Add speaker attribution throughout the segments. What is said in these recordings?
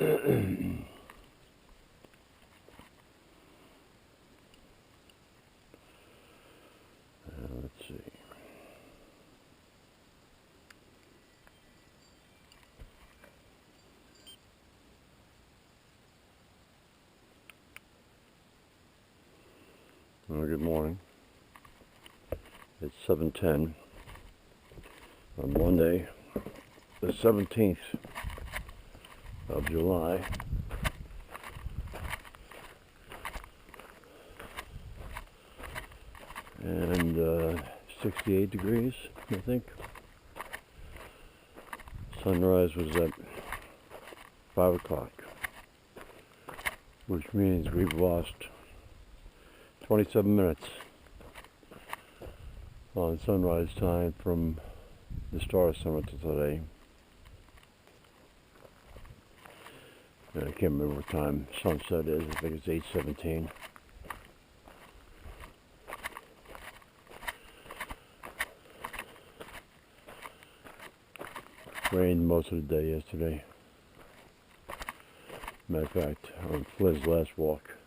Speaker 1: Let's see. Well, good morning. It's 7:10 on Monday, the 17th of July. And 68 degrees, I think. Sunrise was at 5 o'clock, which means we've lost 27 minutes on sunrise time from the Star Summit to today. And I can't remember what time sunset is. I think it's 8:17. Rained most of the day yesterday. Matter of fact, on Flynn's last walk,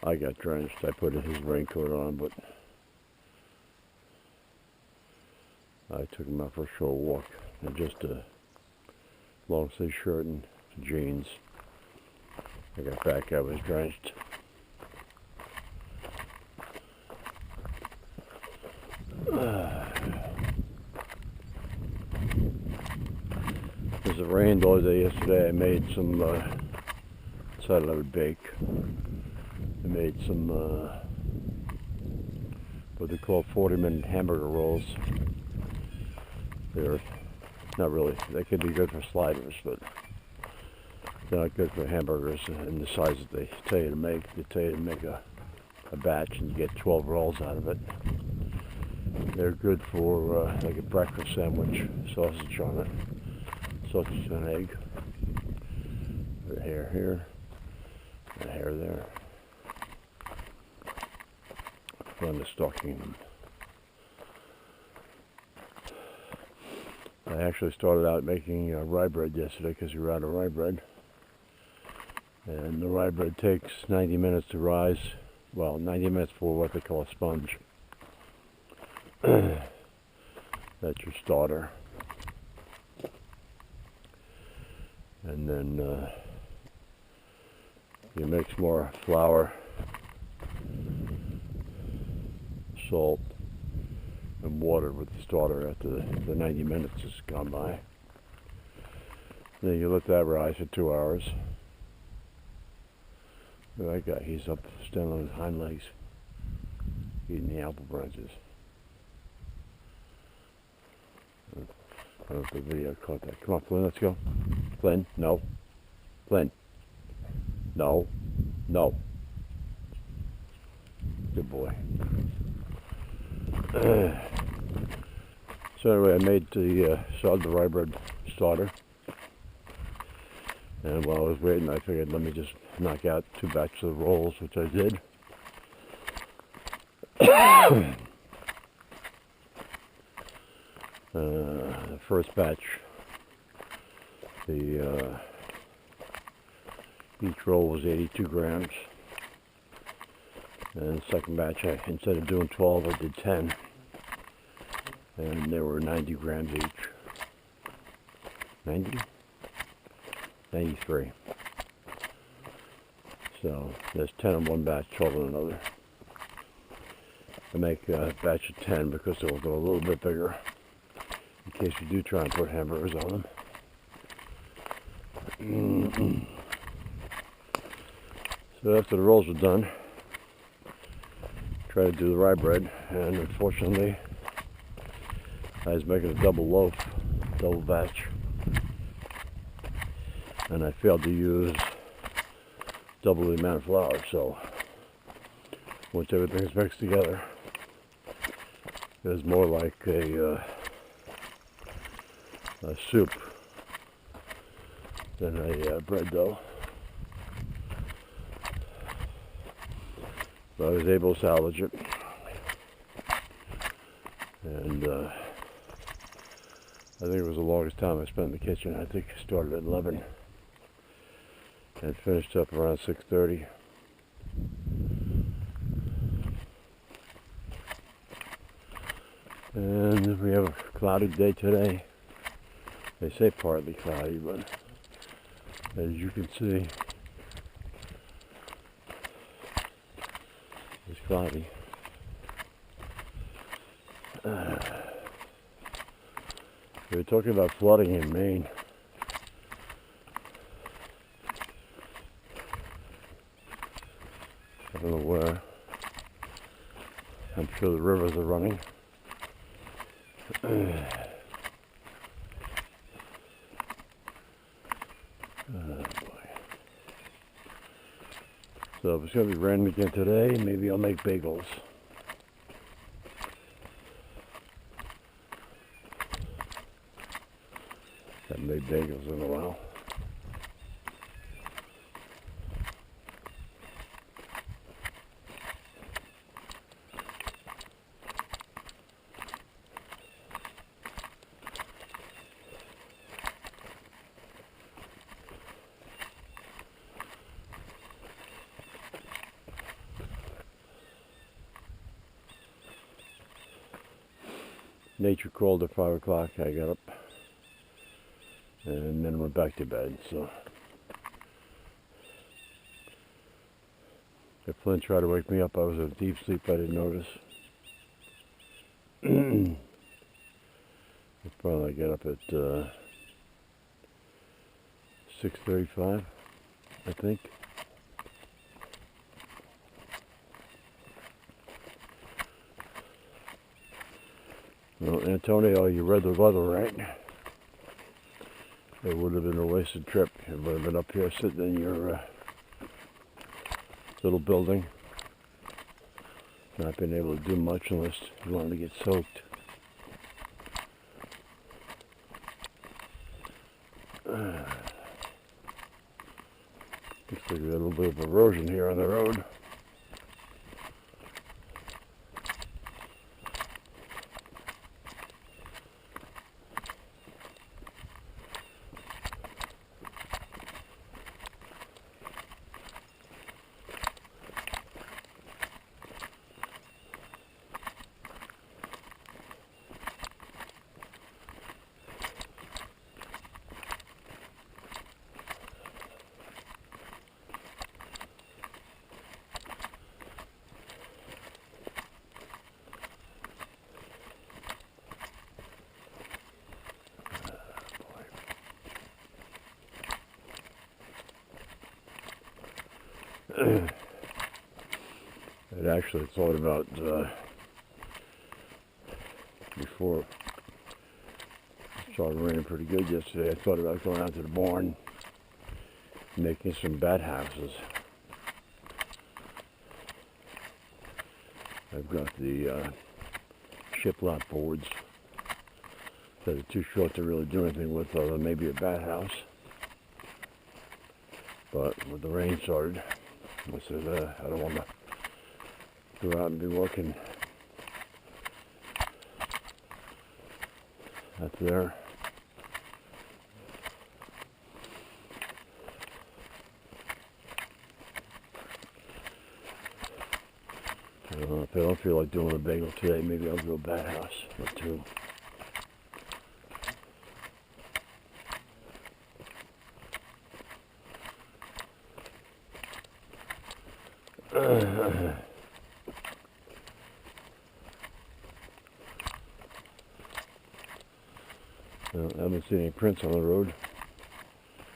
Speaker 1: I got drenched. I put his raincoat on, but I took him out for a short walk in just a long sleeve shirt and jeans. I got back, I was drenched. As it rained all day yesterday, I made some, decided I would bake. I made some, what they call 40-minute hamburger rolls. They're not really, they could be good for sliders, but they're not good for hamburgers in the size that they tell you to make. They tell you to make a batch and you get 12 rolls out of it. They're good for like a breakfast sandwich, sausage on it. Sausage and egg. The hair here, the hair there. Fun to stalking them. I actually started out making rye bread yesterday because we were out of rye bread. And the rye bread takes 90 minutes to rise. Well, 90 minutes for what they call a sponge. That's your starter. And then you mix more flour, salt, and water with the starter after the 90 minutes has gone by. Then you let that rise for 2 hours. That guy, he's up standing on his hind legs, eating the apple branches. I don't know if the video caught that. Come on, Flynn, let's go. Flynn, no. Flynn, no. No. Good boy. So anyway, I made started the rye bread starter. And while I was waiting, I figured let me just knock out 2 batches of rolls, which I did. The first batch, each roll was 82 grams. And the second batch, instead of doing 12, I did 10. And they were 90 grams each. 90? 93. So there's 10 in one batch, 12 in another. I make a batch of 10 because they'll go a little bit bigger in case you do try and put hamburgers on them. So after the rolls were done, try to do the rye bread, and unfortunately I was making a double loaf, double batch, and I failed to use double the amount of flour. So once everything's mixed together, it was more like a soup than a bread dough. But I was able to salvage it, and I think it was the longest time I spent in the kitchen. I think it started at 11. and finished up around 6:30. And we have a cloudy day today. They say partly cloudy, but as you can see, it's cloudy. We were talking about flooding in Maine. I don't know where. I'm sure the rivers are running. Oh boy. So if it's going to be raining again today, maybe I'll make bagels. Haven't made bagels in a while. Nature called at 5 o'clock. I got up and then went back to bed. So if Flynn tried to wake me up, I was in deep sleep. I didn't notice. I'll probably get up at 6:35, I think. Well, Antonio, you read the weather, right? It would have been a wasted trip. You would have been up here sitting in your little building, not being able to do much unless you wanted to get soaked. Looks like we got a little bit of erosion here on the road. It actually thought about before it started raining pretty good yesterday. I thought about going out to the barn, making some bat houses. I've got the shiplap boards that are too short to really do anything with, other than maybe a bat house. But when the rain started, I said, I don't want to go out and be working up there. If I don't feel like doing a bagel today, maybe I'll do a bat house or two. I haven't seen any prints on the road,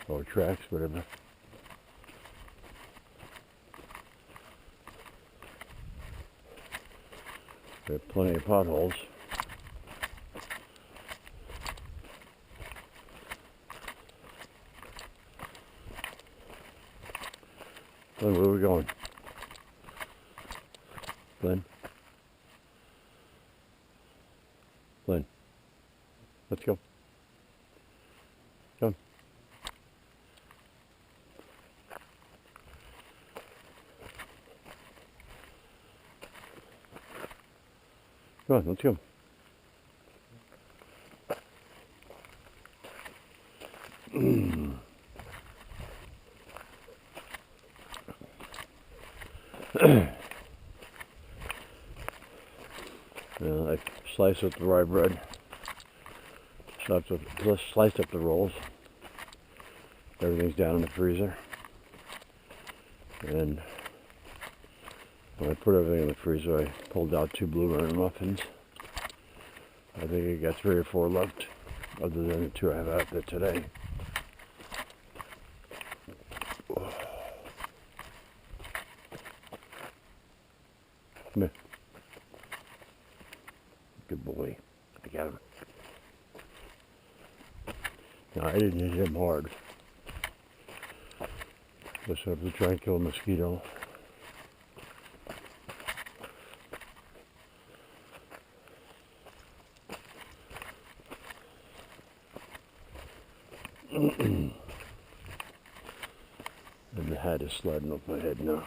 Speaker 1: or tracks, whatever. There are plenty of potholes. Flynn, where are we going? Flynn? Flynn? Let's go. Come on. Come on, let's go. I slice up the rye bread, slice up the rolls. Everything's down in the freezer. And when I put everything in the freezer, I pulled out 2 blueberry muffins. I think I got 3 or 4 left, other than the 2 I have out there today. Come here. Good boy. I got him. No, I didn't hit him hard. Just have to try and kill a mosquito. And the hat is sliding off my head now.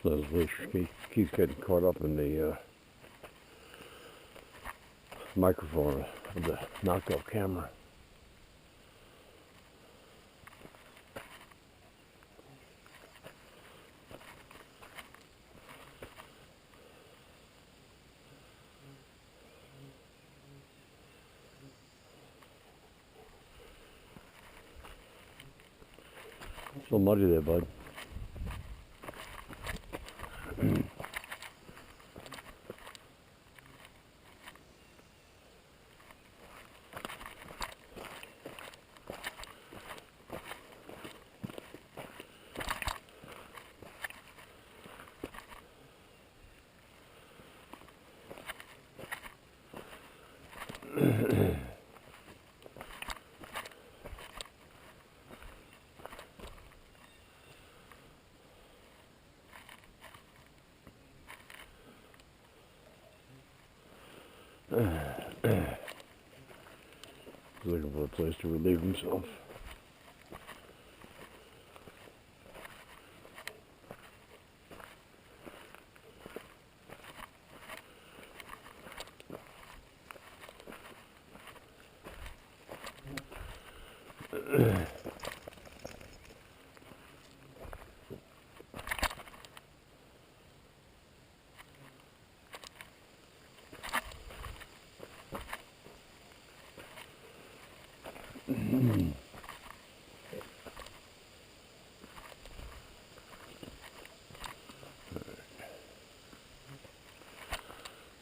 Speaker 1: Those leash keeps getting caught up in the microphone of the knockout camera. It's a little muddy there, bud. Looking for a place to relieve himself.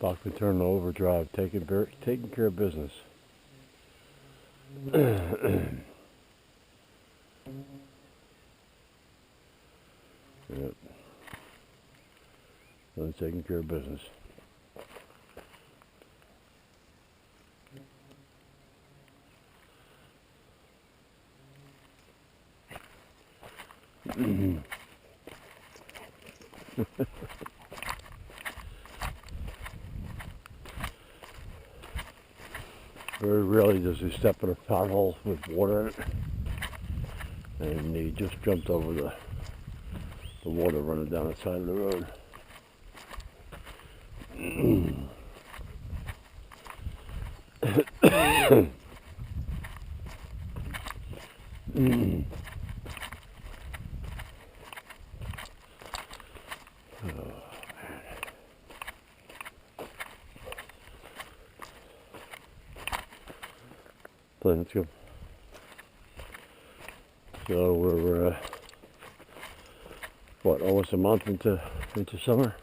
Speaker 1: About to turn to overdrive, taking care of business. Yep. Really taking care of business. Very rarely does he step in a pothole with water in it, and he just jumped over the water running down the side of the road. Flynn, let's go. So we're what, almost a month into summer.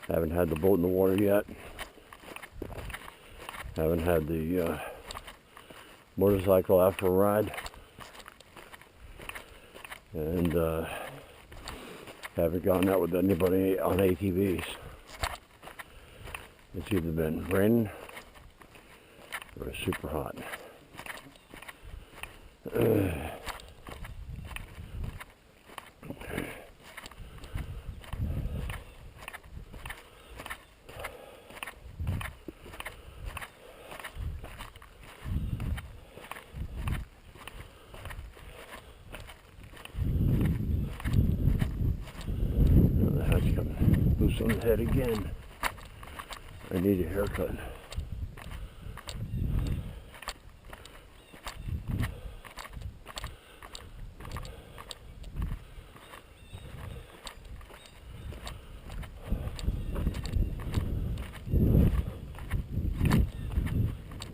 Speaker 1: Haven't had the boat in the water yet. Haven't had the motorcycle out for a ride. And haven't gone out with anybody on ATVs. It's either been raining or super hot. The hat's coming loose on the head again. I need a haircut.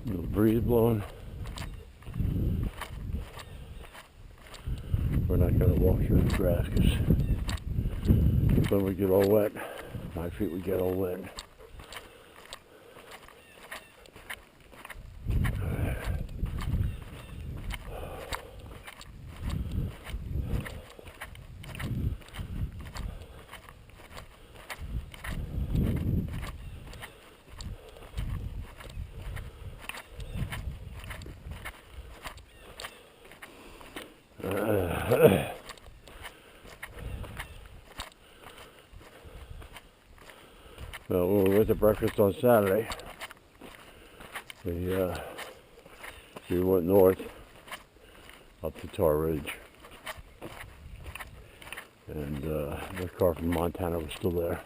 Speaker 1: Little breeze blowing. We're not going to walk through the grass because when we get all wet, my feet would get all wet. Well, when we went to breakfast on Saturday, we went north up to Tar Ridge, and the car from Montana was still there.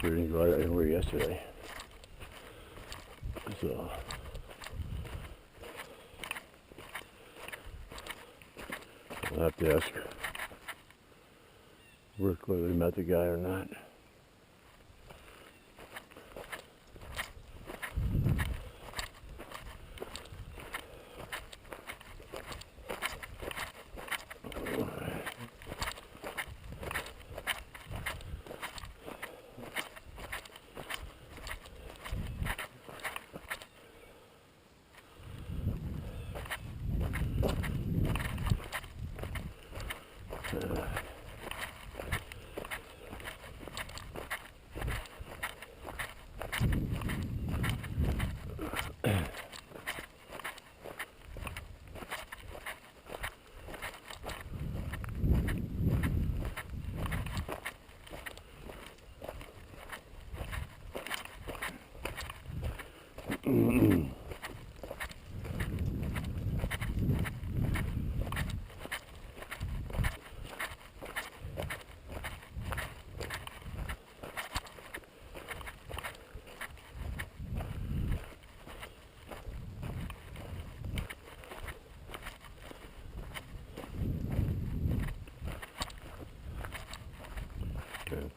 Speaker 1: We didn't go out anywhere yesterday, so I'll have to ask Rick whether he met the guy or not.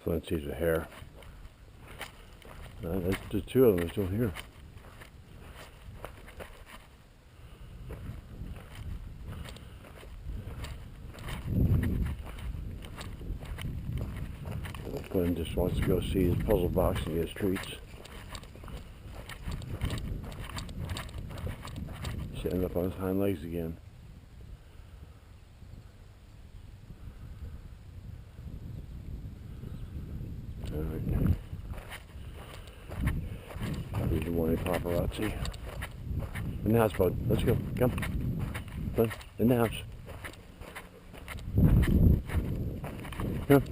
Speaker 1: Flynn sees a hare. The two of them are still here. Flynn just wants to go see his puzzle box and get his treats. Sitting up on his hind legs again. Alright. Here's the morning paparazzi. In the house, bud. Let's go. Come. Flynn, in the house. Come.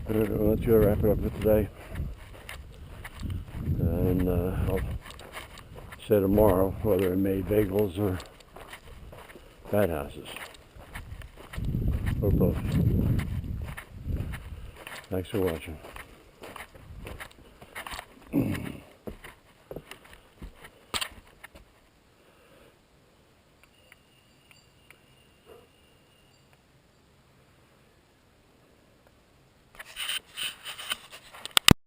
Speaker 1: Let's go wrap it up for today, and I'll say tomorrow whether I made bagels or bat houses or both. Thanks for watching.